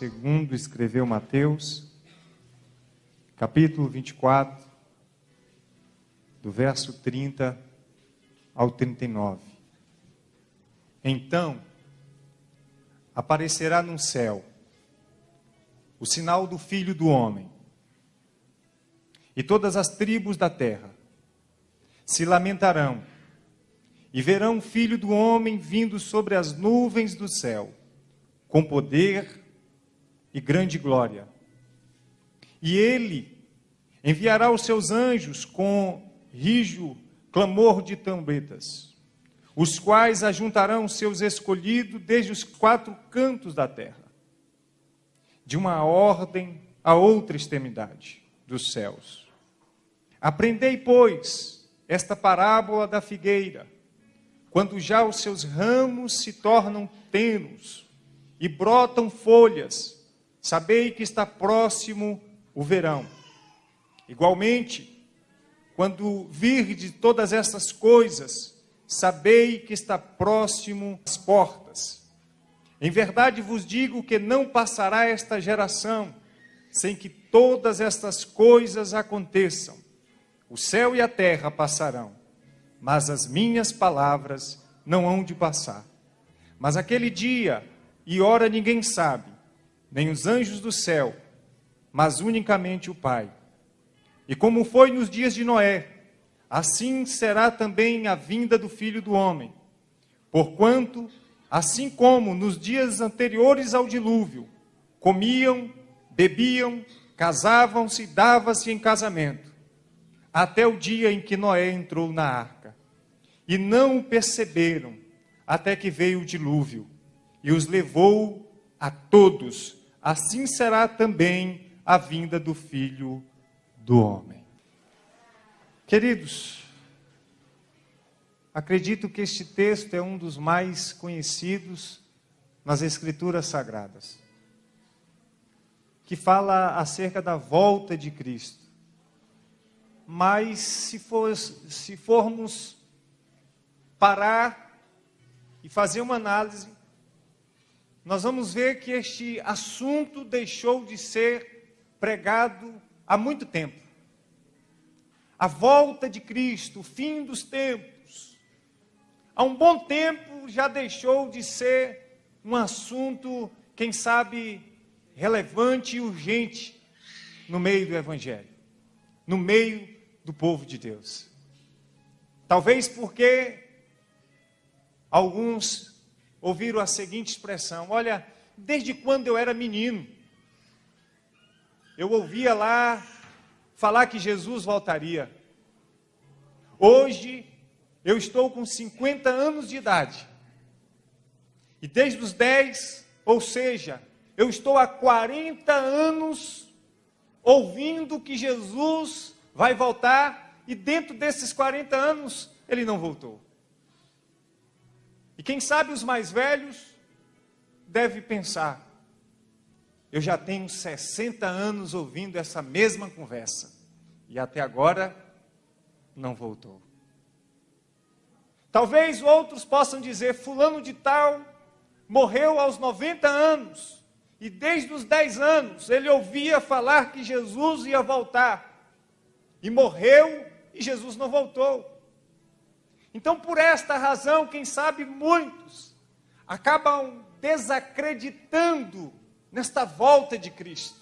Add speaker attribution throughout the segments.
Speaker 1: segundo escreveu Mateus, capítulo 24, do verso 30 ao 39. Então, aparecerá no céu o sinal do Filho do Homem, e todas as tribos da terra se lamentarão, e verão o Filho do Homem vindo sobre as nuvens do céu, com poder e grande glória. E ele enviará os seus anjos com rijo clamor de trombetas, os quais ajuntarão seus escolhidos desde os quatro cantos da terra, de uma ordem a outra extremidade dos céus. Aprendei, pois, esta parábola da figueira. Quando já os seus ramos se tornam tenos e brotam folhas, sabei que está próximo o verão. Igualmente, quando virdes todas essas coisas, sabei que está próximo as portas. Em verdade vos digo que não passará esta geração sem que todas estas coisas aconteçam. O céu e a terra passarão, mas as minhas palavras não hão de passar. Mas aquele dia e hora ninguém sabe, nem os anjos do céu, mas unicamente o Pai. E como foi nos dias de Noé, assim será também a vinda do Filho do Homem. Porquanto, assim como nos dias anteriores ao dilúvio, comiam, bebiam, casavam-se e davam-se em casamento, até o dia em que Noé entrou na arca. E não o perceberam, até que veio o dilúvio, e os levou a todos. Assim será também a vinda do Filho do Homem. Queridos, acredito que este texto é um dos mais conhecidos nas Escrituras Sagradas, que fala acerca da volta de Cristo. Mas se formos parar e fazer uma análise, nós vamos ver que este assunto deixou de ser pregado há muito tempo. A volta de Cristo, o fim dos tempos, há um bom tempo já deixou de ser um assunto, quem sabe, relevante e urgente no meio do Evangelho, no meio do povo de Deus. Talvez porque alguns ouviram a seguinte expressão: olha, desde quando eu era menino, eu ouvia lá falar que Jesus voltaria. Hoje, eu estou com 50 anos de idade. E desde os 10, ou seja, eu estou há 40 anos ouvindo que Jesus vai voltar, e dentro desses 40 anos, ele não voltou. E quem sabe os mais velhos devem pensar: eu já tenho 60 anos ouvindo essa mesma conversa, e até agora não voltou. Talvez outros possam dizer: fulano de tal morreu aos 90 anos, e desde os 10 anos ele ouvia falar que Jesus ia voltar, e morreu e Jesus não voltou. Então, por esta razão, quem sabe muitos acabam desacreditando nesta volta de Cristo.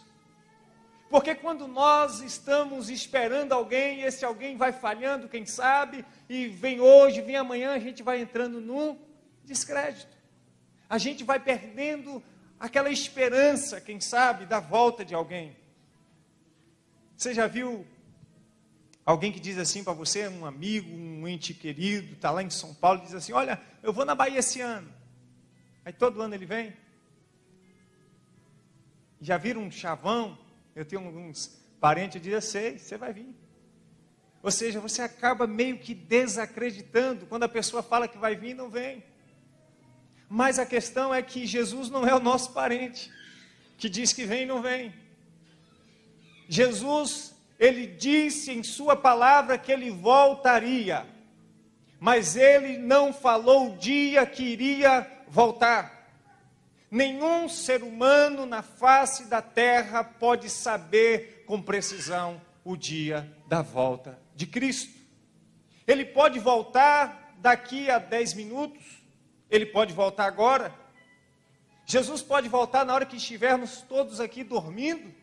Speaker 1: Porque quando nós estamos esperando alguém, esse alguém vai falhando, quem sabe, e vem hoje, vem amanhã, a gente vai entrando num descrédito. A gente vai perdendo aquela esperança, quem sabe, da volta de alguém. Você já viu alguém que diz assim para você, um amigo, um ente querido, está lá em São Paulo, diz assim: olha, eu vou na Bahia esse ano. Aí todo ano ele vem. Já viram um chavão? Eu tenho alguns parentes, eu diria: sei, você vai vir. Ou seja, você acaba meio que desacreditando, quando a pessoa fala que vai vir, não vem. Mas a questão é que Jesus não é o nosso parente, que diz que vem e não vem. Jesus, ele disse em sua palavra que ele voltaria, mas ele não falou o dia que iria voltar. Nenhum ser humano na face da terra pode saber com precisão o dia da volta de Cristo. Ele pode voltar daqui a 10 minutos, ele pode voltar agora. Jesus pode voltar na hora que estivermos todos aqui dormindo.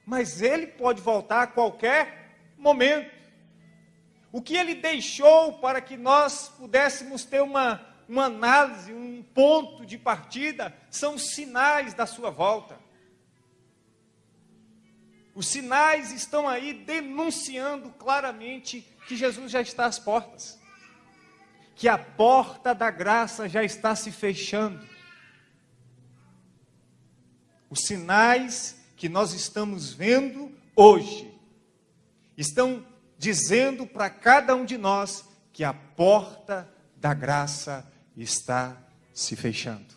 Speaker 1: Mas ele pode voltar a qualquer momento. O que ele deixou para que nós pudéssemos ter uma análise, um ponto de partida, são os sinais da sua volta. Os sinais estão aí denunciando claramente que Jesus já está às portas. Que a porta da graça já está se fechando. Os sinais que nós estamos vendo hoje estão dizendo para cada um de nós que a porta da graça está se fechando.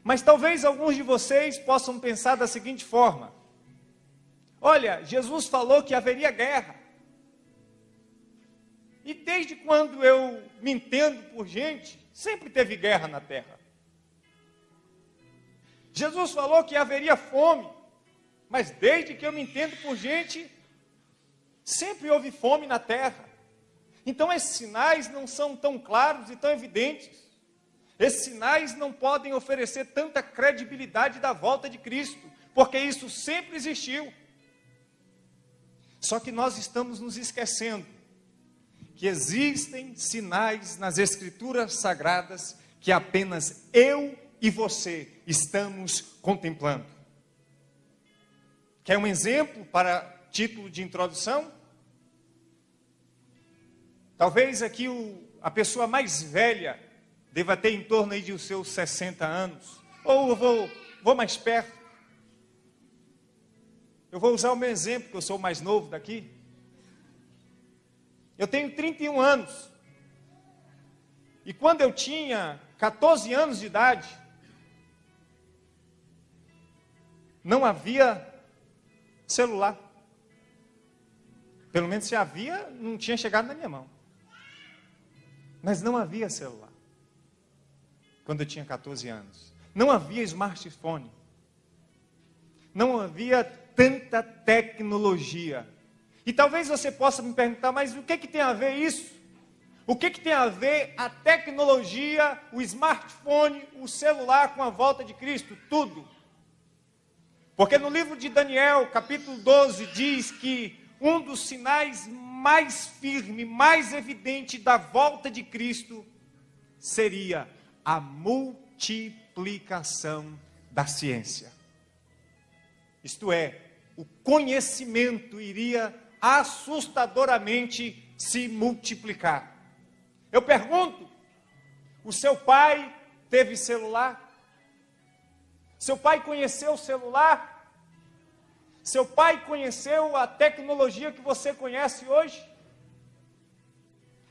Speaker 1: Mas talvez alguns de vocês possam pensar da seguinte forma: olha, Jesus falou que haveria guerra. E desde quando eu me entendo por gente, sempre teve guerra na terra. Jesus falou que haveria fome, mas desde que eu me entendo por gente, sempre houve fome na terra. Então esses sinais não são tão claros e tão evidentes. Esses sinais não podem oferecer tanta credibilidade da volta de Cristo, porque isso sempre existiu. Só que nós estamos nos esquecendo que existem sinais nas Escrituras Sagradas que apenas eu e você estamos contemplando. Quer um exemplo para título de introdução? Talvez aqui a pessoa mais velha deva ter em torno aí de os seus 60 anos. Ou eu vou mais perto. Eu vou usar o meu exemplo, que eu sou o mais novo daqui. Eu tenho 31 anos. E quando eu tinha 14 anos de idade, não havia celular. Pelo menos se havia, não tinha chegado na minha mão. Mas não havia celular. Quando eu tinha 14 anos. Não havia smartphone. Não havia tanta tecnologia. E talvez você possa me perguntar, mas o que tem a ver isso? O que tem a ver a tecnologia, o smartphone, o celular com a volta de Cristo? Tudo. Porque no livro de Daniel, capítulo 12, diz que um dos sinais mais firme, mais evidente da volta de Cristo seria a multiplicação da ciência. Isto é, o conhecimento iria assustadoramente se multiplicar. Eu pergunto, o seu pai teve celular? Seu pai conheceu o celular? Seu pai conheceu a tecnologia que você conhece hoje?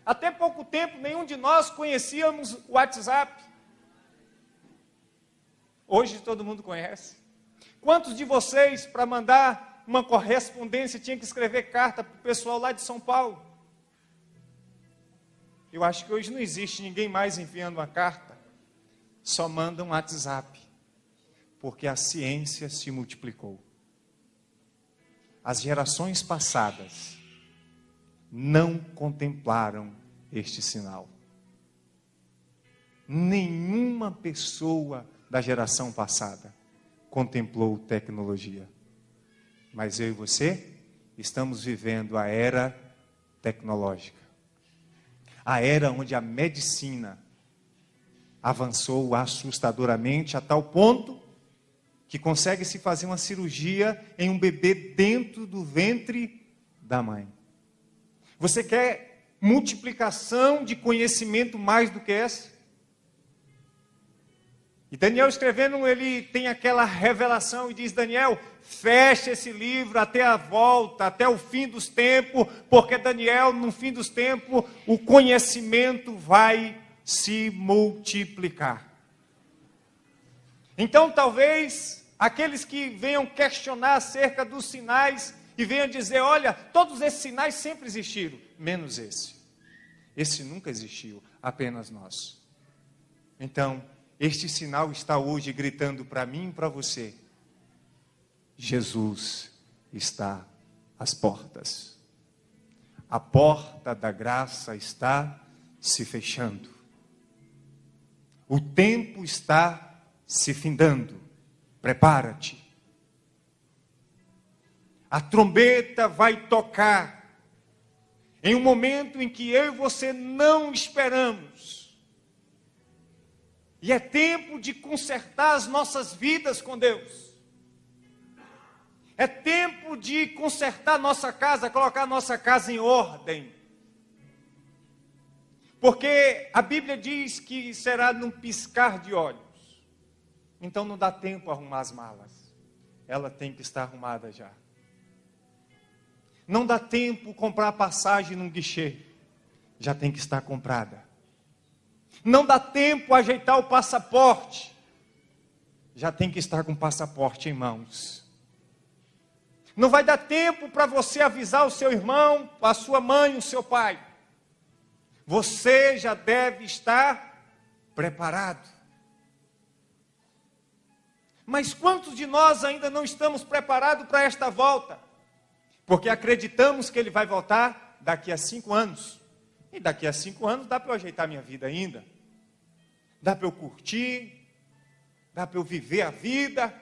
Speaker 1: Até pouco tempo, nenhum de nós conhecíamos o WhatsApp. Hoje todo mundo conhece. Quantos de vocês, para mandar uma correspondência, tinha que escrever carta para o pessoal lá de São Paulo? Eu acho que hoje não existe ninguém mais enviando uma carta. Só manda um WhatsApp. Porque a ciência se multiplicou. As gerações passadas não contemplaram este sinal. Nenhuma pessoa da geração passada contemplou tecnologia. Mas eu e você estamos vivendo a era tecnológica. A era onde a medicina avançou assustadoramente a tal ponto que consegue se fazer uma cirurgia em um bebê dentro do ventre da mãe. Você quer multiplicação de conhecimento mais do que essa? E Daniel escrevendo, ele tem aquela revelação e diz: Daniel, fecha esse livro até a volta, até o fim dos tempos, porque Daniel, no fim dos tempos, o conhecimento vai se multiplicar. Então, talvez, aqueles que venham questionar acerca dos sinais e venham dizer: olha, todos esses sinais sempre existiram, menos esse. Esse nunca existiu, apenas nós. Então, este sinal está hoje gritando para mim e para você: Jesus está às portas. A porta da graça está se fechando. O tempo está se findando. Prepara-te. A trombeta vai tocar em um momento em que eu e você não esperamos. E é tempo de consertar as nossas vidas com Deus. É tempo de consertar nossa casa, colocar nossa casa em ordem. Porque a Bíblia diz que será num piscar de olhos. Então não dá tempo a arrumar as malas. Ela tem que estar arrumada já. Não dá tempo comprar passagem num guichê. Já tem que estar comprada. Não dá tempo ajeitar o passaporte. Já tem que estar com o passaporte em mãos. Não vai dar tempo para você avisar o seu irmão, a sua mãe, o seu pai. Você já deve estar preparado. Mas quantos de nós ainda não estamos preparados para esta volta? Porque acreditamos que ele vai voltar daqui a 5 anos. E daqui a 5 anos dá para eu ajeitar minha vida ainda. Dá para eu curtir. Dá para eu viver a vida.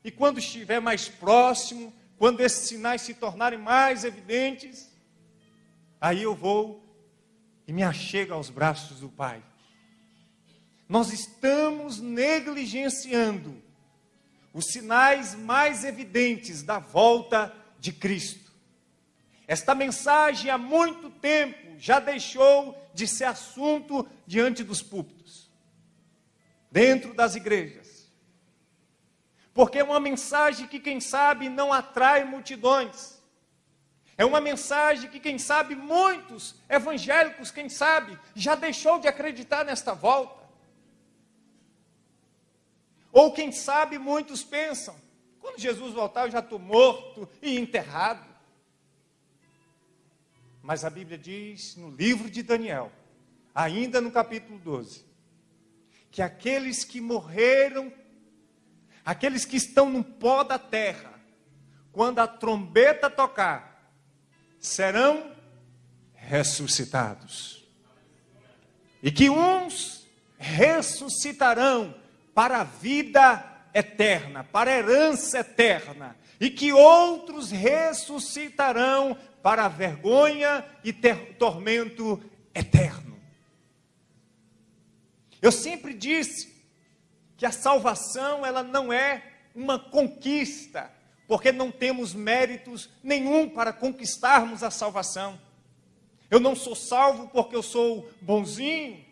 Speaker 1: E quando estiver mais próximo, quando esses sinais se tornarem mais evidentes, aí eu vou e me achego aos braços do Pai. Nós estamos negligenciando os sinais mais evidentes da volta de Cristo. Esta mensagem há muito tempo já deixou de ser assunto diante dos púlpitos, dentro das igrejas. Porque é uma mensagem que, quem sabe, não atrai multidões. É uma mensagem que, quem sabe, muitos evangélicos, quem sabe, já deixou de acreditar nesta volta. Ou, quem sabe, muitos pensam: quando Jesus voltar, eu já estou morto e enterrado. Mas a Bíblia diz, no livro de Daniel, ainda no capítulo 12, que aqueles que morreram, aqueles que estão no pó da terra, quando a trombeta tocar, serão ressuscitados. E que uns ressuscitarão para a vida eterna, para a herança eterna. E que outros ressuscitarão para a vergonha e tormento eterno. Eu sempre disse que a salvação, ela não é uma conquista, porque não temos méritos nenhum para conquistarmos a salvação. Eu não sou salvo porque eu sou bonzinho,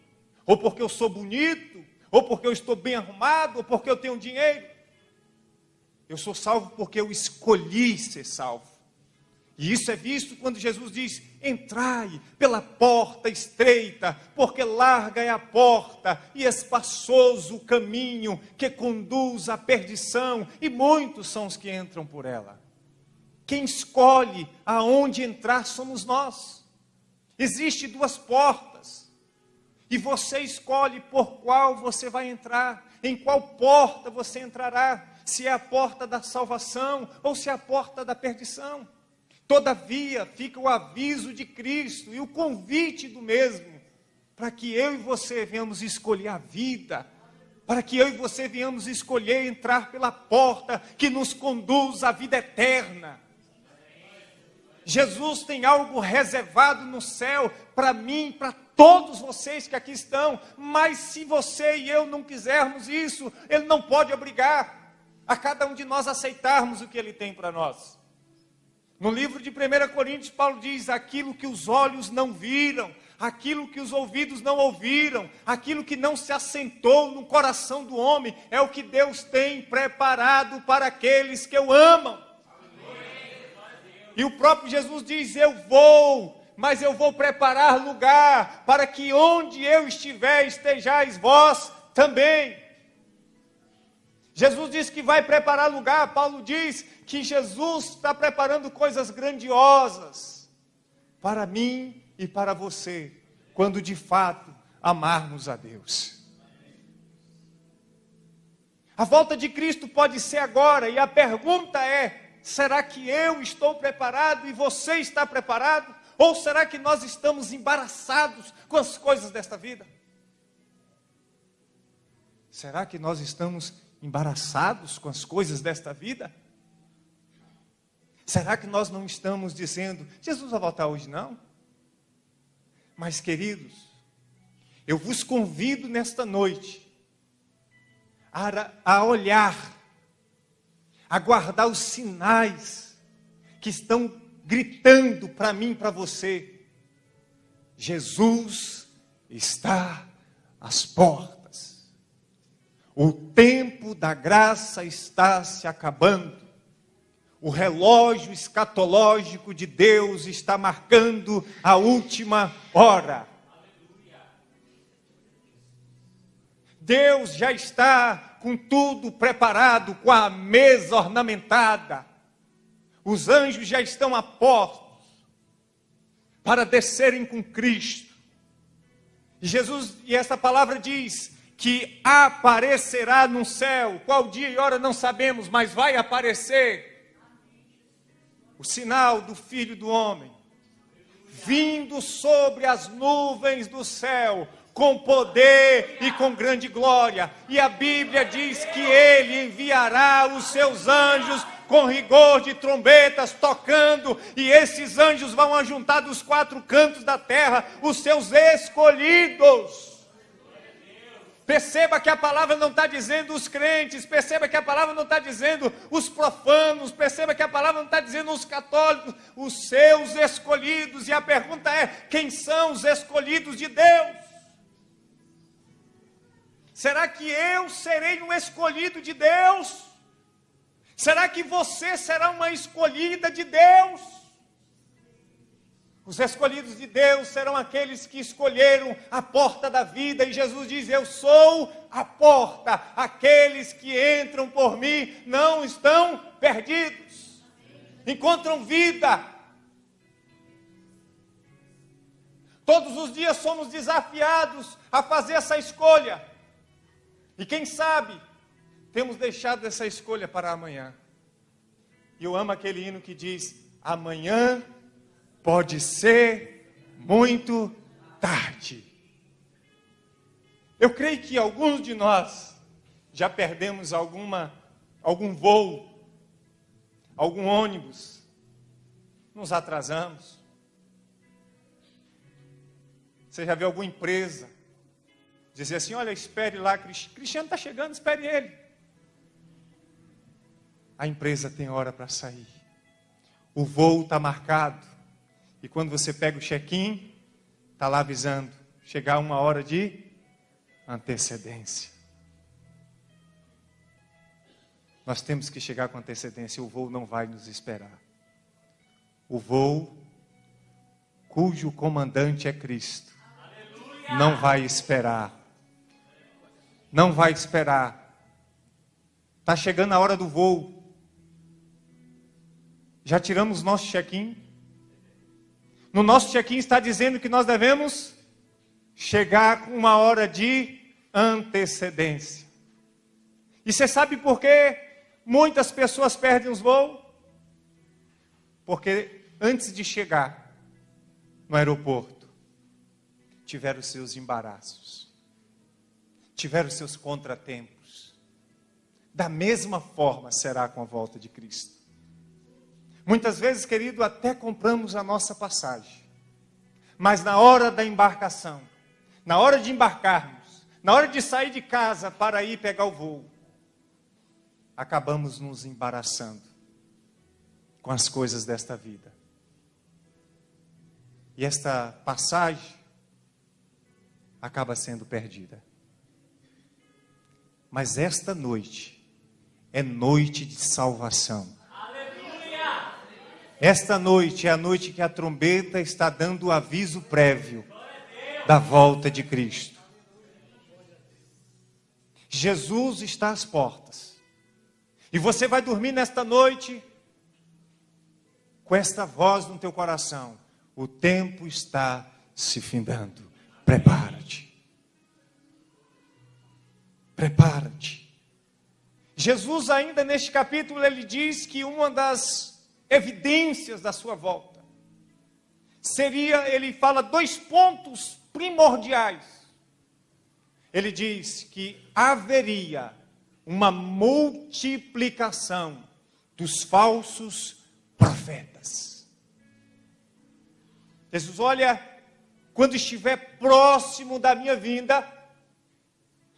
Speaker 1: ou porque eu sou bonito, ou porque eu estou bem arrumado, ou porque eu tenho dinheiro. Eu sou salvo porque eu escolhi ser salvo. E isso é visto quando Jesus diz: entrai pela porta estreita, porque larga é a porta e espaçoso o caminho que conduz à perdição, e muitos são os que entram por ela. Quem escolhe aonde entrar somos nós. Existem 2 portas, e você escolhe por qual você vai entrar, em qual porta você entrará, se é a porta da salvação ou se é a porta da perdição. Todavia, fica o aviso de Cristo e o convite do mesmo, para que eu e você venhamos escolher a vida, para que eu e você venhamos escolher entrar pela porta que nos conduz à vida eterna. Jesus tem algo reservado no céu para mim, para todos vocês que aqui estão, mas se você e eu não quisermos isso, Ele não pode obrigar a cada um de nós aceitarmos o que Ele tem para nós. No livro de 1 Coríntios, Paulo diz: aquilo que os olhos não viram, aquilo que os ouvidos não ouviram, aquilo que não se assentou no coração do homem, é o que Deus tem preparado para aqueles que o amam. E o próprio Jesus diz: eu vou, mas eu vou preparar lugar, para que onde eu estiver, estejais vós também. Jesus diz que vai preparar lugar. Paulo diz que Jesus está preparando coisas grandiosas para mim e para você, quando de fato amarmos a Deus. A volta de Cristo pode ser agora, e a pergunta é: será que eu estou preparado e você está preparado? Ou será que nós estamos embaraçados com as coisas desta vida? Será que nós estamos embaraçados com as coisas desta vida? Será que nós não estamos dizendo: Jesus vai voltar hoje não? Mas, queridos, eu vos convido nesta noite a olhar, a guardar os sinais que estão gritando para mim e para você: Jesus está às portas. O tempo da graça está se acabando. O relógio escatológico de Deus está marcando a última hora. Deus já está com tudo preparado, com a mesa ornamentada. Os anjos já estão a postos para descerem com Cristo. E essa palavra diz que aparecerá no céu. Qual dia e hora não sabemos, mas vai aparecer o sinal do Filho do Homem, vindo sobre as nuvens do céu, com poder e com grande glória. E a Bíblia diz que Ele enviará os seus anjos com rigor de trombetas, tocando, e esses anjos vão ajuntar dos quatro cantos da terra os seus escolhidos. Perceba que a palavra não está dizendo os crentes, perceba que a palavra não está dizendo os profanos, perceba que a palavra não está dizendo os católicos, os seus escolhidos. E a pergunta é: quem são os escolhidos de Deus? Será que eu serei um escolhido de Deus? Será que você será uma escolhida de Deus? Os escolhidos de Deus serão aqueles que escolheram a porta da vida, e Jesus diz: eu sou a porta, aqueles que entram por mim não estão perdidos, encontram vida. Todos os dias somos desafiados a fazer essa escolha, e quem sabe temos deixado essa escolha para amanhã. E eu amo aquele hino que diz: amanhã pode ser muito tarde. Eu creio que alguns de nós já perdemos algum voo, algum ônibus, nos atrasamos. Você já viu alguma empresa dizer assim: olha, espere lá, Cristiano está chegando, espere ele. A empresa tem hora para sair, o voo está marcado, e quando você pega o check-in, está lá avisando: chegar 1 hora de antecedência. Nós temos que chegar com antecedência, o voo não vai nos esperar. O voo cujo comandante é Cristo, não vai esperar. Não vai esperar. Está chegando a hora do voo. Já tiramos nosso check-in? No nosso check-in está dizendo que nós devemos chegar com 1 hora de antecedência. E você sabe por que muitas pessoas perdem os voos? Porque antes de chegar no aeroporto, tiveram seus embaraços, tiveram seus contratempos. Da mesma forma será com a volta de Cristo. Muitas vezes, querido, até compramos a nossa passagem, mas na hora da embarcação, na hora de embarcarmos, na hora de sair de casa para ir pegar o voo, acabamos nos embaraçando com as coisas desta vida. E esta passagem acaba sendo perdida. Mas esta noite é noite de salvação. Aleluia! Esta noite é a noite que a trombeta está dando o aviso prévio da volta de Cristo. Jesus está às portas. E você vai dormir nesta noite com esta voz no teu coração: o tempo está se findando. Prepara-te. Prepara-te. Jesus ainda neste capítulo, ele diz que uma das evidências da sua volta seria, ele fala 2 pontos primordiais. Ele diz que haveria uma multiplicação dos falsos profetas. Jesus, olha, quando estiver próximo da minha vinda,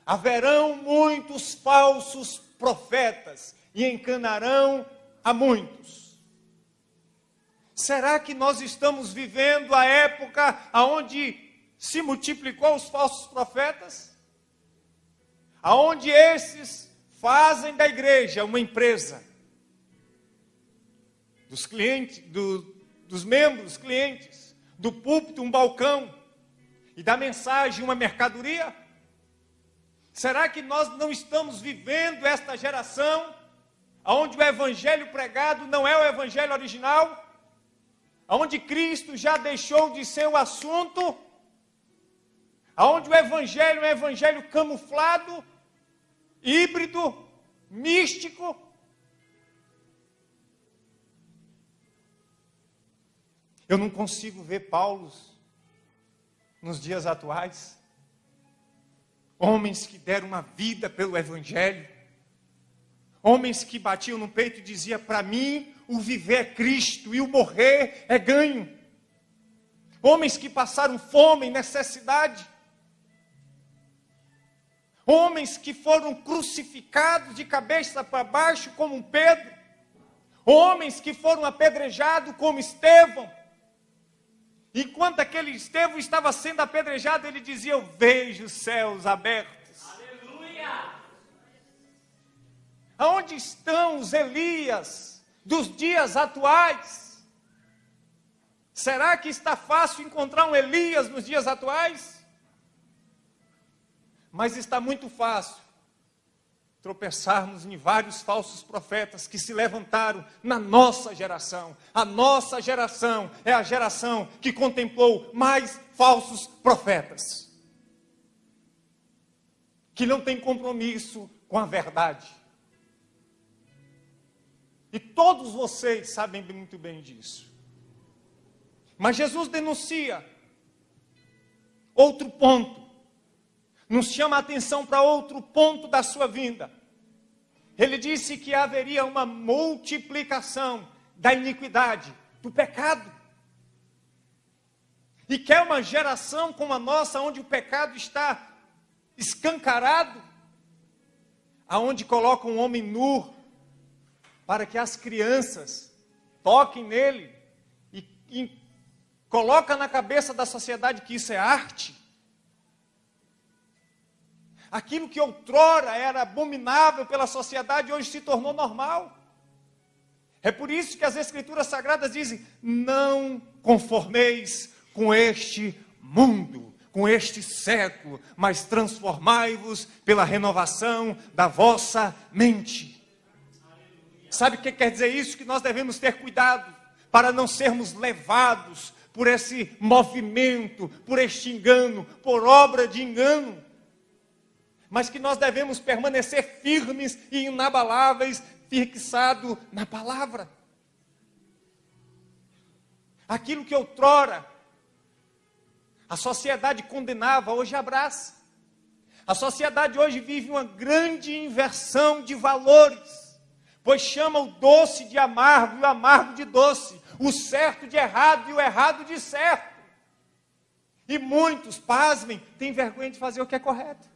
Speaker 1: haverão muitos falsos profetas e enganarão a muitos. Será que nós estamos vivendo a época onde se multiplicou os falsos profetas? Aonde esses fazem da igreja uma empresa, dos clientes, dos membros, clientes, do púlpito um balcão, e da mensagem uma mercadoria? Será que nós não estamos vivendo esta geração, onde o evangelho pregado não é o evangelho original? Onde Cristo já deixou de ser o assunto? Onde o evangelho é um evangelho camuflado, híbrido, místico? Eu não consigo ver Paulo nos dias atuais. Homens que deram uma vida pelo evangelho. Homens que batiam no peito e diziam: para mim o viver é Cristo e o morrer é ganho. Homens que passaram fome e necessidade. Homens que foram crucificados de cabeça para baixo como um Pedro. Homens que foram apedrejados como Estevão. Enquanto aquele Estevão estava sendo apedrejado, ele dizia: eu vejo os céus abertos. Aleluia! Aonde estão os Elias dos dias atuais? Será que está fácil encontrar um Elias nos dias atuais? Mas está muito fácil tropeçarmos em vários falsos profetas que se levantaram na nossa geração. A nossa geração é a geração que contemplou mais falsos profetas, que não tem compromisso com a verdade. E todos vocês sabem muito bem disso. Mas Jesus denuncia outro ponto. Nos chama a atenção para outro ponto da sua vinda. Ele disse que haveria uma multiplicação da iniquidade, do pecado. E quer uma geração como a nossa, onde o pecado está escancarado, aonde coloca um homem nu, para que as crianças toquem nele, e coloca na cabeça da sociedade que isso é arte. Aquilo que outrora era abominável pela sociedade, hoje se tornou normal. É por isso que as Escrituras Sagradas dizem: não conformeis com este mundo, com este século, mas transformai-vos pela renovação da vossa mente. Sabe o que quer dizer isso? Que nós devemos ter cuidado para não sermos levados por esse movimento, por este engano, por obra de engano. Mas que nós devemos permanecer firmes e inabaláveis, fixado na palavra. Aquilo que outrora a sociedade condenava, hoje abraça. A sociedade hoje vive uma grande inversão de valores, pois chama o doce de amargo e o amargo de doce, o certo de errado e o errado de certo. E muitos, pasmem, têm vergonha de fazer o que é correto.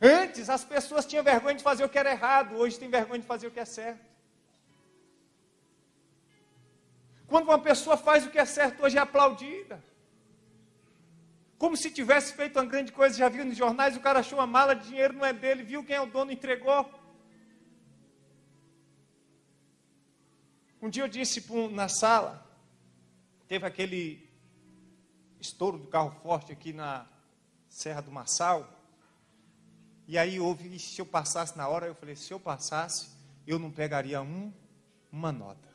Speaker 1: Antes as pessoas tinham vergonha de fazer o que era errado, hoje tem vergonha de fazer o que é certo. Quando uma pessoa faz o que é certo, hoje é aplaudida. Como se tivesse feito uma grande coisa. Já viu nos jornais, o cara achou uma mala de dinheiro, não é dele, viu quem é o dono, entregou. Um dia eu disse na sala, teve aquele estouro do carro forte aqui na Serra do Marçal. E aí houve, se eu passasse na hora, eu falei: se eu passasse, eu não pegaria uma nota.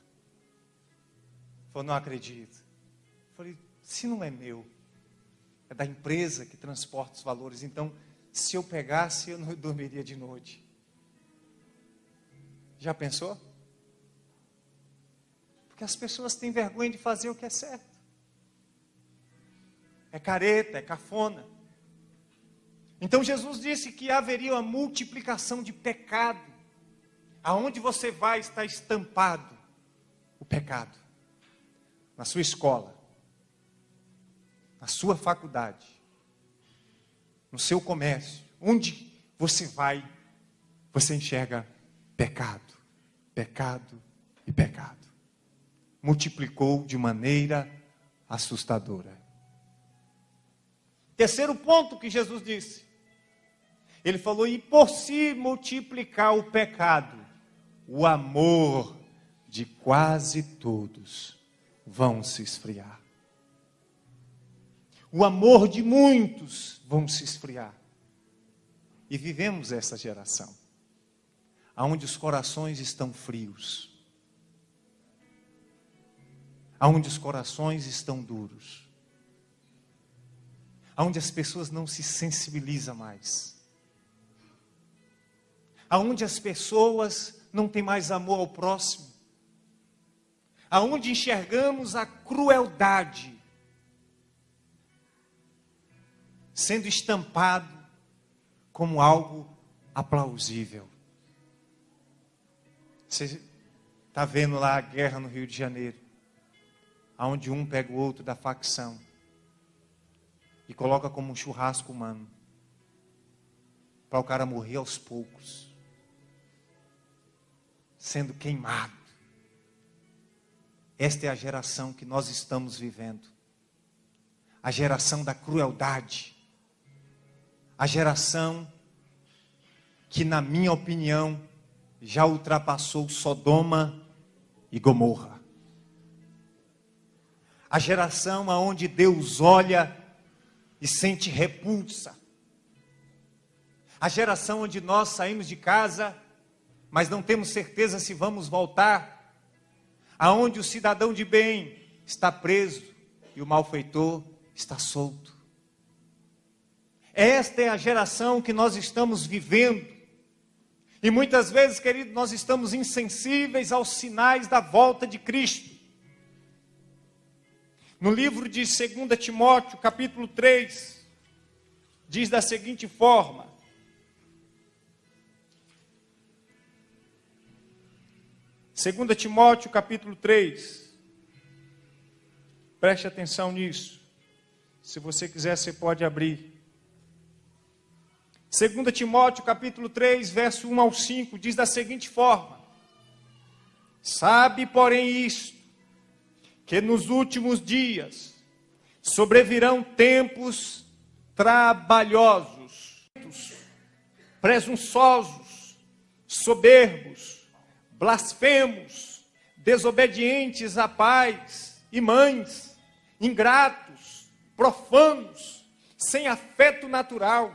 Speaker 1: Falei: não acredito. Falei: se não é meu, é da empresa que transporta os valores, então, se eu pegasse, eu não dormiria de noite. Já pensou? Porque as pessoas têm vergonha de fazer o que é certo. É careta, é cafona. Então Jesus disse que haveria uma multiplicação de pecado. Aonde você vai está estampado o pecado. Na sua escola, na sua faculdade, no seu comércio, onde você vai, você enxerga pecado, pecado e pecado. Multiplicou de maneira assustadora. Terceiro ponto que Jesus disse. Ele falou, e por se multiplicar o pecado, o amor de quase todos vão se esfriar. O amor de muitos vão se esfriar. E vivemos essa geração, onde os corações estão frios, onde os corações estão duros, onde as pessoas não se sensibilizam mais, onde as pessoas não têm mais amor ao próximo, onde enxergamos a crueldade sendo estampado como algo aplausível. Você está vendo lá a guerra no Rio de Janeiro, onde um pega o outro da facção e coloca como um churrasco humano, para o cara morrer aos poucos, sendo queimado. Esta é a geração que nós estamos vivendo. A geração da crueldade. A geração que, na minha opinião, já ultrapassou Sodoma e Gomorra. A geração aonde Deus olha e sente repulsa. A geração onde nós saímos de casa, mas não temos certeza se vamos voltar. Aonde o cidadão de bem está preso e o malfeitor está solto. Esta é a geração que nós estamos vivendo. E muitas vezes, querido, nós estamos insensíveis aos sinais da volta de Cristo. No livro de 2 Timóteo, capítulo 3, diz da seguinte forma: Segunda Timóteo, capítulo 3. Preste atenção nisso. Se você quiser, você pode abrir. 2 Timóteo, capítulo 3, verso 1 ao 5, diz da seguinte forma: Sabe, porém, isto, que nos últimos dias sobrevirão tempos trabalhosos, presunçosos, soberbos, blasfemos, desobedientes a pais e mães, ingratos, profanos, sem afeto natural,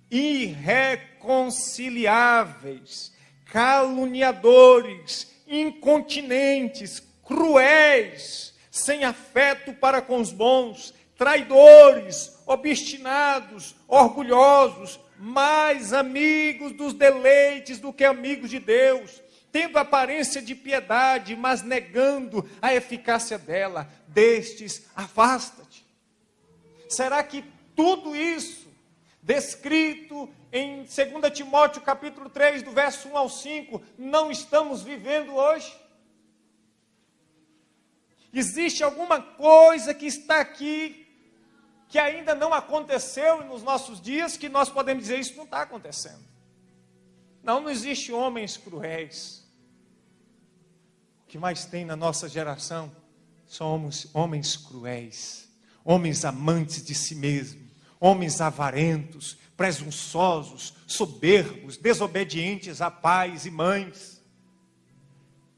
Speaker 1: irreconciliáveis, caluniadores, incontinentes, cruéis, sem afeto para com os bons, traidores, obstinados, orgulhosos, mais amigos dos deleites do que amigos de Deus, tendo aparência de piedade, mas negando a eficácia dela. Destes, afasta-te. Será que tudo isso, descrito em 2 Timóteo capítulo 3, do verso 1 ao 5, não estamos vivendo hoje? Existe alguma coisa que está aqui, que ainda não aconteceu nos nossos dias, que nós podemos dizer, isso não está acontecendo? Não existe homens cruéis. O que mais tem na nossa geração são homens cruéis, homens amantes de si mesmos, homens avarentos, presunçosos, soberbos, desobedientes a pais e mães,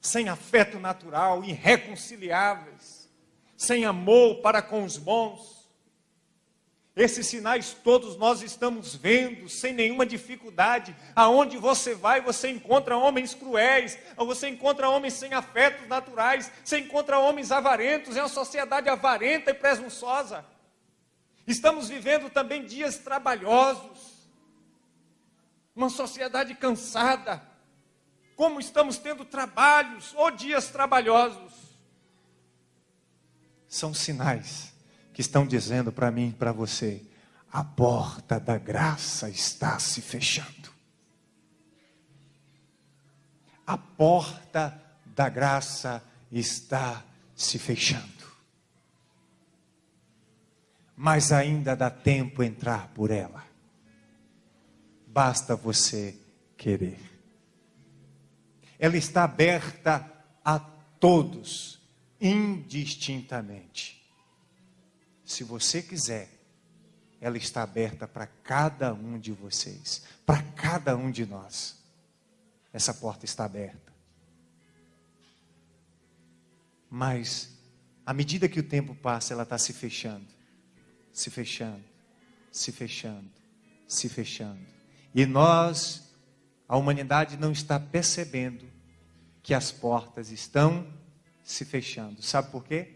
Speaker 1: sem afeto natural, irreconciliáveis, sem amor para com os bons. Esses sinais todos nós estamos vendo, sem nenhuma dificuldade. Aonde você vai, você encontra homens cruéis, você encontra homens sem afetos naturais, você encontra homens avarentos. É uma sociedade avarenta e presunçosa. Estamos vivendo também dias trabalhosos, uma sociedade cansada, como estamos tendo trabalhos ou dias trabalhosos. São sinais que estão dizendo para mim e para você: a porta da graça está se fechando. A porta da graça está se fechando. Mas ainda dá tempo entrar por ela. Basta você querer. Ela está aberta a todos, indistintamente. Se você quiser, ela está aberta para cada um de vocês, para cada um de nós. Essa porta está aberta. Mas, à medida que o tempo passa, ela está se fechando. Se fechando, se fechando, se fechando. E nós, a humanidade não está percebendo que as portas estão se fechando. Sabe por quê?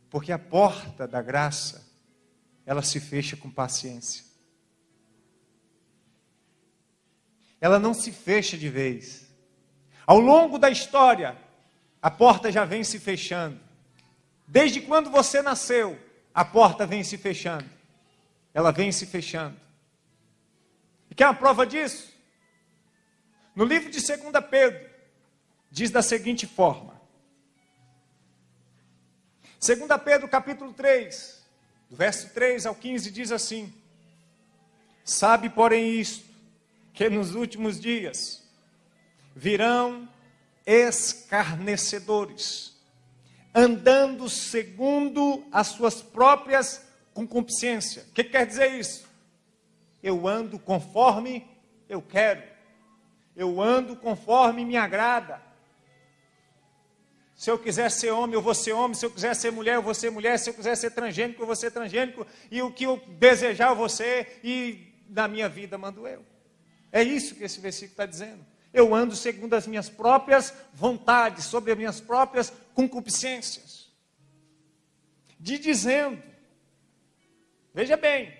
Speaker 1: Porque a porta da graça, ela se fecha com paciência. Ela não se fecha de vez. Ao longo da história, a porta já vem se fechando. Desde quando você nasceu, a porta vem se fechando. Ela vem se fechando. E quer uma prova disso? No livro de 2 Pedro, diz da seguinte forma. 2 Pedro capítulo 3, do verso 3 ao 15, diz assim: sabe, porém, isto, que nos últimos dias virão escarnecedores, andando segundo as suas próprias concupiscências. O que quer dizer isso? Eu ando conforme eu quero. Eu ando conforme me agrada. Se eu quiser ser homem, eu vou ser homem. Se eu quiser ser mulher, eu vou ser mulher. Se eu quiser ser transgênico, eu vou ser transgênico. E o que eu desejar, eu vou ser. E na minha vida mando eu. É isso que esse versículo está dizendo. Eu ando segundo as minhas próprias vontades, sobre as minhas próprias concupiscências. Dizendo, veja bem,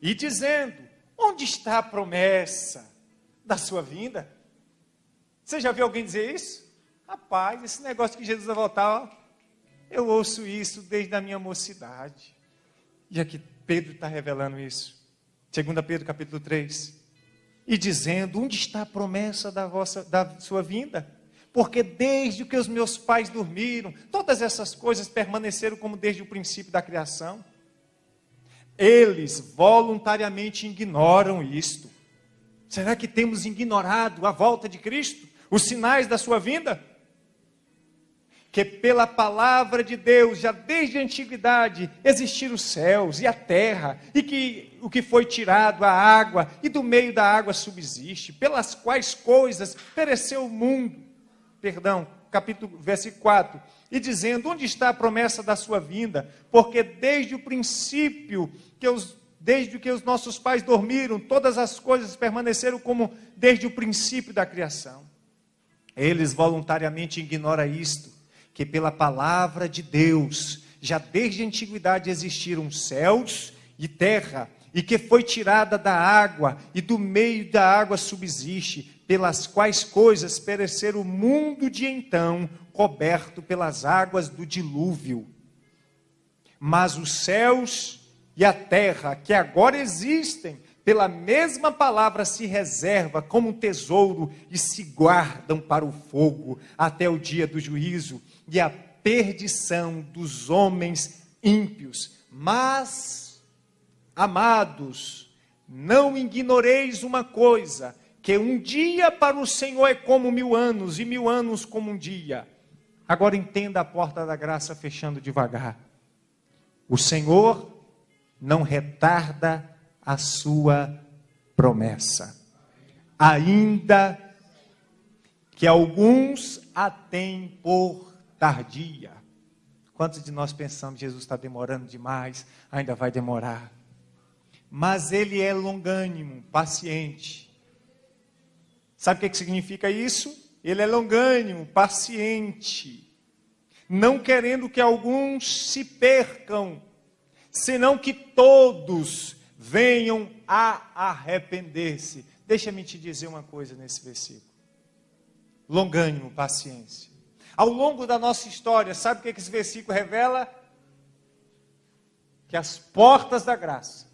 Speaker 1: e dizendo, onde está a promessa da sua vinda? Você já viu alguém dizer isso? Rapaz, esse negócio que Jesus vai voltar, ó, eu ouço isso desde a minha mocidade. E aqui Pedro está revelando isso. 2 Pedro capítulo 3. E dizendo, onde está a promessa da sua vinda? Porque desde que os meus pais dormiram, todas essas coisas permaneceram como desde o princípio da criação. Eles voluntariamente ignoram isto. Será que temos ignorado a volta de Cristo? Os sinais da sua vinda? Que pela palavra de Deus, já desde a antiguidade, existiram os céus e a terra, e que o que foi tirado, a água, e do meio da água subsiste, pelas quais coisas pereceu o mundo. Versículo 4. E dizendo, onde está a promessa da sua vinda? Porque desde o princípio, desde que os nossos pais dormiram, todas as coisas permaneceram como desde o princípio da criação. Eles voluntariamente ignoram isto, que pela palavra de Deus, já desde a antiguidade existiram céus e terra, e que foi tirada da água, e do meio da água subsiste, pelas quais coisas pereceram o mundo de então, coberto pelas águas do dilúvio. Mas os céus e a terra, que agora existem, pela mesma palavra se reserva como um tesouro e se guardam para o fogo, até o dia do juízo e a perdição dos homens ímpios. Mas, amados, não ignoreis uma coisa, que um dia para o Senhor é como 1000 anos, e 1000 anos como um dia. Agora entenda a porta da graça fechando devagar. O Senhor não retarda a sua promessa, ainda que alguns a têm por tardia. Quantos de nós pensamos, Jesus está demorando demais, ainda vai demorar? Mas Ele é longânimo, paciente. Sabe o que significa isso? Ele é longânimo, paciente, não querendo que alguns se percam, senão que todos venham a arrepender-se. Deixa-me te dizer uma coisa nesse versículo. Longânimo, paciência. Ao longo da nossa história, sabe o que esse versículo revela? Que as portas da graça,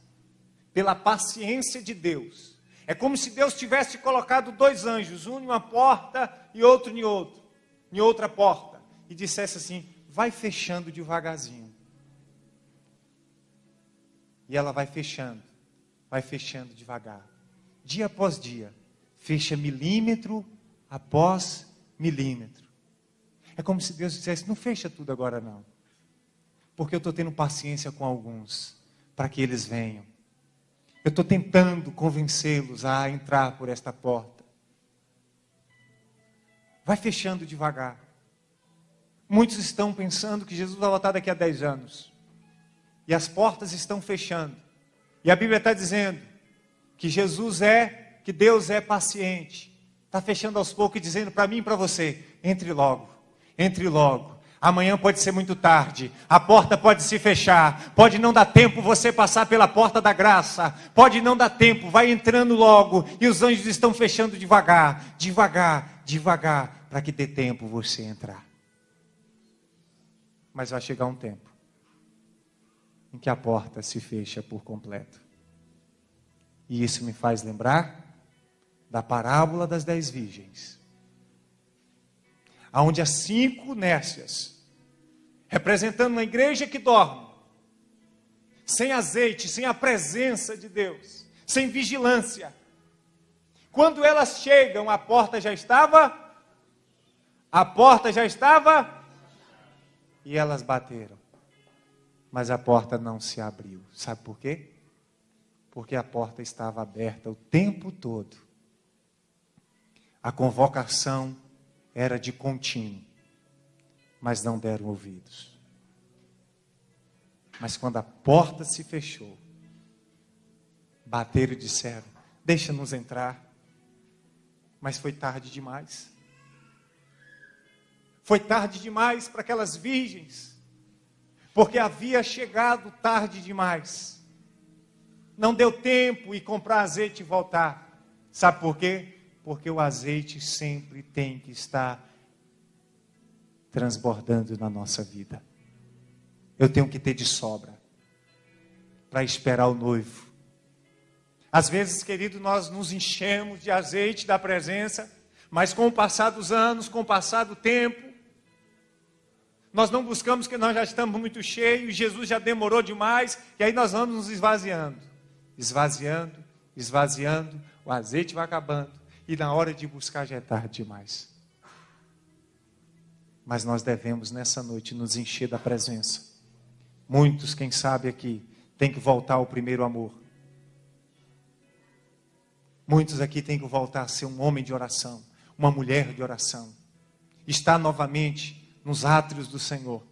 Speaker 1: pela paciência de Deus, é como se Deus tivesse colocado dois anjos, um em uma porta e outro em outra porta, e dissesse assim: vai fechando devagarzinho. E ela vai fechando devagar. Dia após dia, fecha milímetro após milímetro. É como se Deus dissesse: não fecha tudo agora não, porque eu estou tendo paciência com alguns, para que eles venham. Eu estou tentando convencê-los a entrar por esta porta. Vai fechando devagar. Muitos estão pensando que Jesus vai voltar daqui a 10 anos. E as portas estão fechando. E a Bíblia está dizendo que que Deus é paciente. Está fechando aos poucos e dizendo para mim e para você: entre logo, entre logo. Amanhã pode ser muito tarde, a porta pode se fechar, pode não dar tempo você passar pela porta da graça, pode não dar tempo, vai entrando logo, e os anjos estão fechando devagar, devagar, devagar, para que dê tempo você entrar. Mas vai chegar um tempo em que a porta se fecha por completo. E isso me faz lembrar da parábola das 10 virgens, onde as 5 nécias, representando uma igreja que dorme, sem azeite, sem a presença de Deus, sem vigilância. Quando elas chegam, a porta já estava, e elas bateram. Mas a porta não se abriu. Sabe por quê? Porque a porta estava aberta o tempo todo. A convocação era de contínuo, mas não deram ouvidos. Mas quando a porta se fechou, bateram e disseram: deixa-nos entrar. Mas foi tarde demais. Foi tarde demais para aquelas virgens, porque havia chegado tarde demais. Não deu tempo de comprar azeite e voltar. Sabe por quê? Porque o azeite sempre tem que estar transbordando na nossa vida. Eu tenho que ter de sobra para esperar o noivo. Às vezes, querido, nós nos enchemos de azeite da presença, mas com o passar dos anos, com o passar do tempo, nós não buscamos, que nós já estamos muito cheios, Jesus já demorou demais, e aí nós vamos nos esvaziando, o azeite vai acabando, e na hora de buscar já é tarde demais. Mas nós devemos nessa noite nos encher da presença. Muitos, quem sabe aqui, tem que voltar ao primeiro amor. Muitos aqui têm que voltar a ser um homem de oração, uma mulher de oração. Estar novamente nos átrios do Senhor.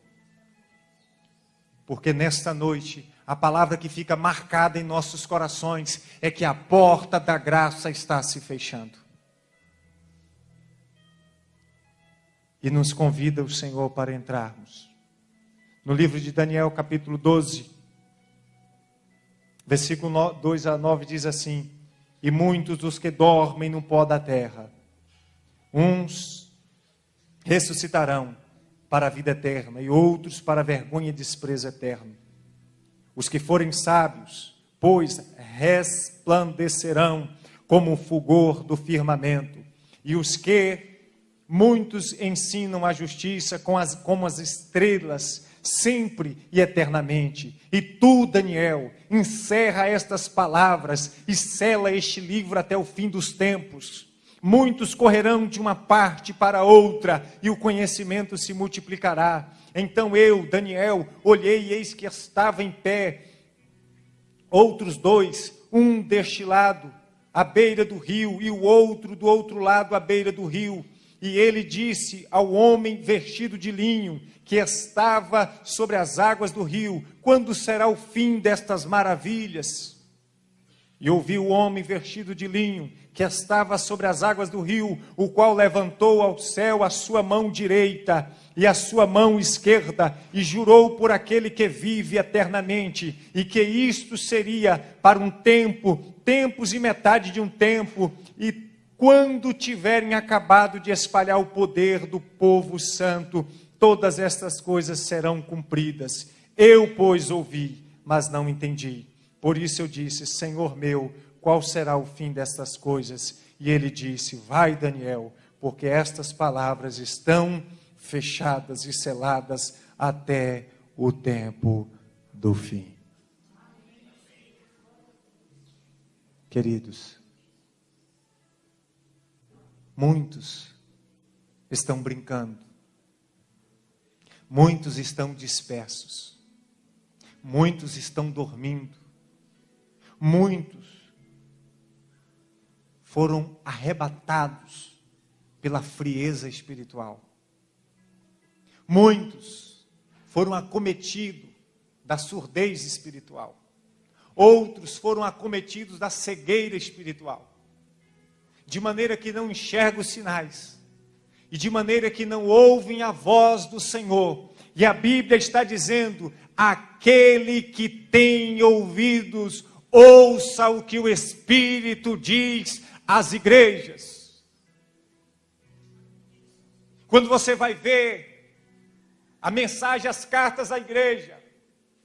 Speaker 1: Porque nesta noite, a palavra que fica marcada em nossos corações é que a porta da graça está se fechando. E nos convida o Senhor para entrarmos. No livro de Daniel, capítulo 12, versículo 2 a 9 diz assim: e muitos dos que dormem no pó da terra, uns ressuscitarão para a vida eterna, e outros para a vergonha e desprezo eterno. Os que forem sábios, pois resplandecerão como o fulgor do firmamento, e os que muitos ensinam a justiça como as estrelas, sempre e eternamente. E tu, Daniel, encerra estas palavras e sela este livro até o fim dos tempos. Muitos correrão de uma parte para outra, e o conhecimento se multiplicará. Então eu, Daniel, olhei e eis que estava em pé outros 2, um deste lado, à beira do rio, e o outro do outro lado, à beira do rio. E ele disse ao homem vestido de linho, que estava sobre as águas do rio: quando será o fim destas maravilhas? E ouvi o homem vestido de linho, que estava sobre as águas do rio, o qual levantou ao céu a sua mão direita e a sua mão esquerda, e jurou por aquele que vive eternamente, e que isto seria para um tempo, tempos e metade de um tempo, e quando tiverem acabado de espalhar o poder do povo santo, todas estas coisas serão cumpridas. Eu, pois, ouvi, mas não entendi. Por isso eu disse: Senhor meu, qual será o fim destas coisas? E ele disse: vai, Daniel, porque estas palavras estão fechadas e seladas até o tempo do fim. Queridos, muitos estão brincando, muitos estão dispersos, muitos estão dormindo, muitos foram arrebatados pela frieza espiritual. Muitos foram acometidos da surdez espiritual. Outros foram acometidos da cegueira espiritual. De maneira que não enxergam os sinais. E de maneira que não ouvem a voz do Senhor. E a Bíblia está dizendo: aquele que tem ouvidos, ouça o que o Espírito diz às igrejas. Quando você vai ver a mensagem, as cartas à igreja,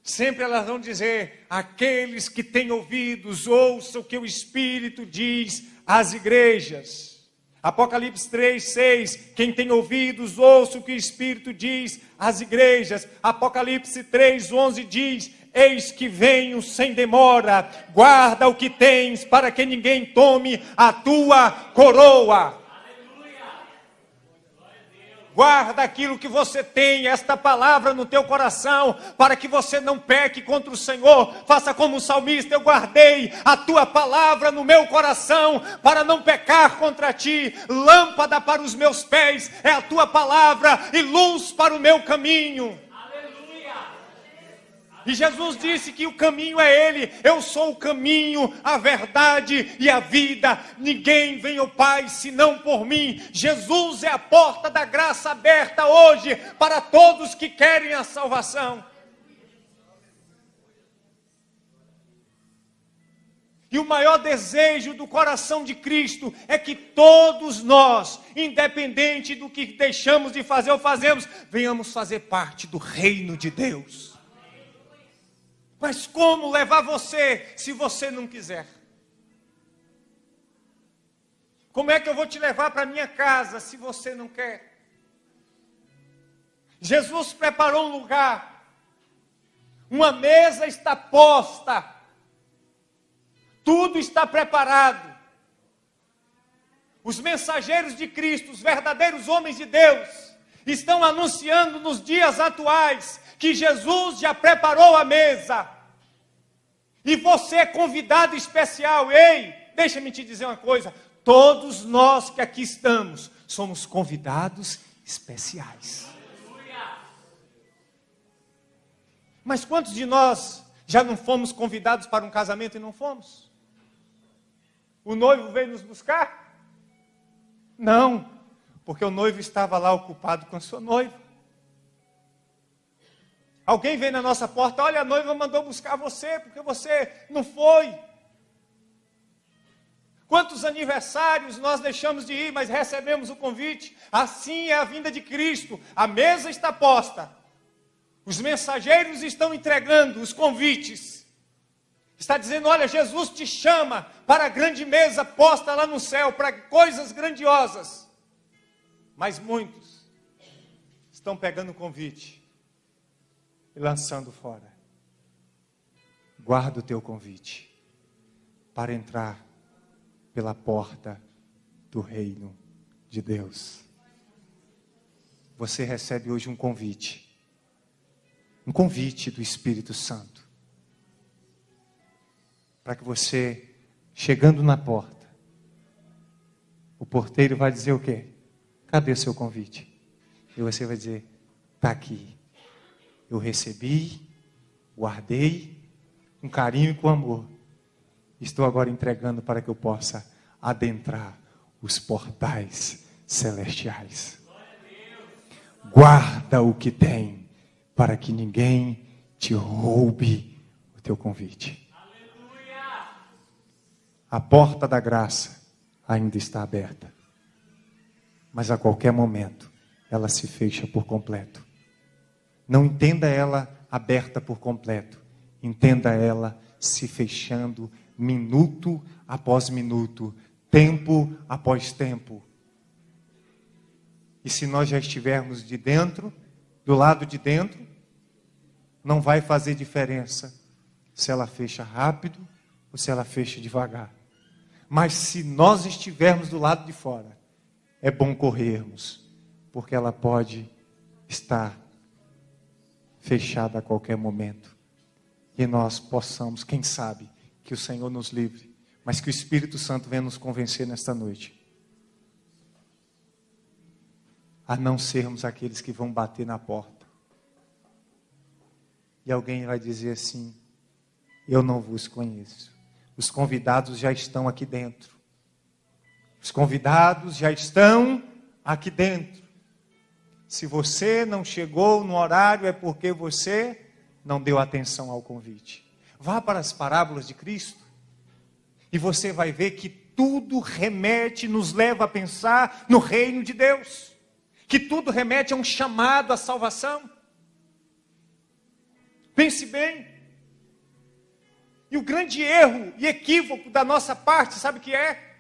Speaker 1: sempre elas vão dizer: aqueles que têm ouvidos, ouçam o que o Espírito diz às igrejas. Apocalipse 3:6, quem tem ouvidos, ouça o que o Espírito diz às igrejas. Apocalipse 3:11 diz: eis que venho sem demora, guarda o que tens, para que ninguém tome a tua coroa. Guarda aquilo que você tem, esta palavra no teu coração, para que você não peque contra o Senhor. Faça como o salmista: eu guardei a tua palavra no meu coração, para não pecar contra ti. Lâmpada para os meus pés é a tua palavra, e luz para o meu caminho. E Jesus disse que o caminho é Ele. Eu sou o caminho, a verdade e a vida. Ninguém vem ao Pai senão por mim. Jesus é a porta da graça aberta hoje para todos que querem a salvação. E o maior desejo do coração de Cristo é que todos nós, independente do que deixamos de fazer ou fazemos, venhamos fazer parte do reino de Deus. Mas como levar você se você não quiser? Como é que eu vou te levar para minha casa se você não quer? Jesus preparou um lugar, uma mesa está posta, tudo está preparado. Os mensageiros de Cristo, os verdadeiros homens de Deus, estão anunciando nos dias atuais que Jesus já preparou a mesa. E você é convidado especial. Ei, deixa-me te dizer uma coisa: todos nós que aqui estamos somos convidados especiais. Mas quantos de nós já não fomos convidados para um casamento e não fomos? O noivo veio nos buscar? Não, porque o noivo estava lá ocupado com a sua noiva. Alguém vem na nossa porta: olha, a noiva mandou buscar você, porque você não foi. Quantos aniversários nós deixamos de ir, mas recebemos o convite? Assim é a vinda de Cristo. A mesa está posta. Os mensageiros estão entregando os convites. Está dizendo: olha, Jesus te chama para a grande mesa posta lá no céu, para coisas grandiosas. Mas muitos estão pegando o convite e lançando fora. Guarda o teu convite para entrar pela porta do reino de Deus. Você recebe hoje um convite do Espírito Santo, para que você, chegando na porta, o porteiro vai dizer o quê? Cadê o seu convite? E você vai dizer: está aqui. Eu recebi, guardei, com carinho e com amor. estou agora entregando para que eu possa adentrar os portais celestiais. Guarda o que tem, para que ninguém te roube o teu convite. A porta da graça ainda está aberta, mas a qualquer momento ela se fecha por completo. Não entenda ela aberta por completo, entenda ela se fechando minuto após minuto, tempo após tempo. E se nós já estivermos de dentro, do lado de dentro, não vai fazer diferença se ela fecha rápido ou se ela fecha devagar. Mas se nós estivermos do lado de fora, é bom corrermos, porque ela pode estar fechada a qualquer momento. E nós possamos, quem sabe, que o Senhor nos livre, mas que o Espírito Santo venha nos convencer nesta noite a não sermos aqueles que vão bater na porta. E alguém vai dizer assim: eu não vos conheço. Os convidados já estão aqui dentro. Os convidados já estão aqui dentro. Se você não chegou no horário, é porque você não deu atenção ao convite. Vá para as parábolas de Cristo e você vai ver que tudo remete, nos leva a pensar no reino de Deus. Que tudo remete a um chamado à salvação. Pense bem. E o grande erro e equívoco da nossa parte, sabe o que é?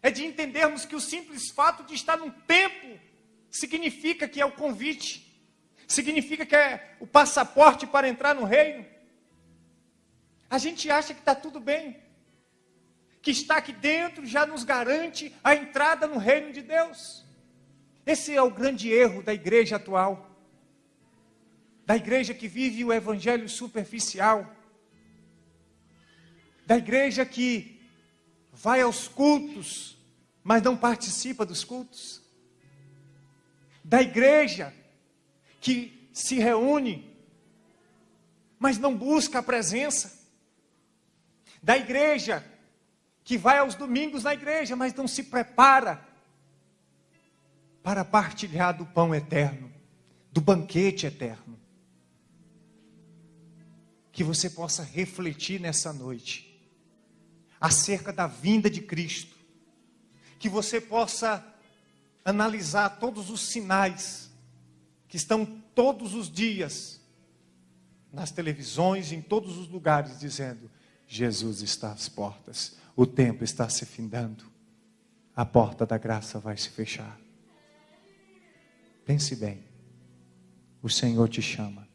Speaker 1: É de entendermos que o simples fato de estar num templo significa que é o convite. Significa que é o passaporte para entrar no reino. A gente acha que está tudo bem. Que estar aqui dentro já nos garante a entrada no reino de Deus. Esse é o grande erro da igreja atual. Da igreja que vive o evangelho superficial. Da igreja que vai aos cultos, mas não participa dos cultos. Da igreja que se reúne, mas não busca a presença. Da igreja que vai aos domingos na igreja, mas não se prepara para partilhar do pão eterno, do banquete eterno. Que você possa refletir nessa noite acerca da vinda de Cristo. Que você possa analisar todos os sinais que estão todos os dias nas televisões, em todos os lugares, dizendo: Jesus está às portas, o tempo está se findando, a porta da graça vai se fechar. Pense bem, o Senhor te chama.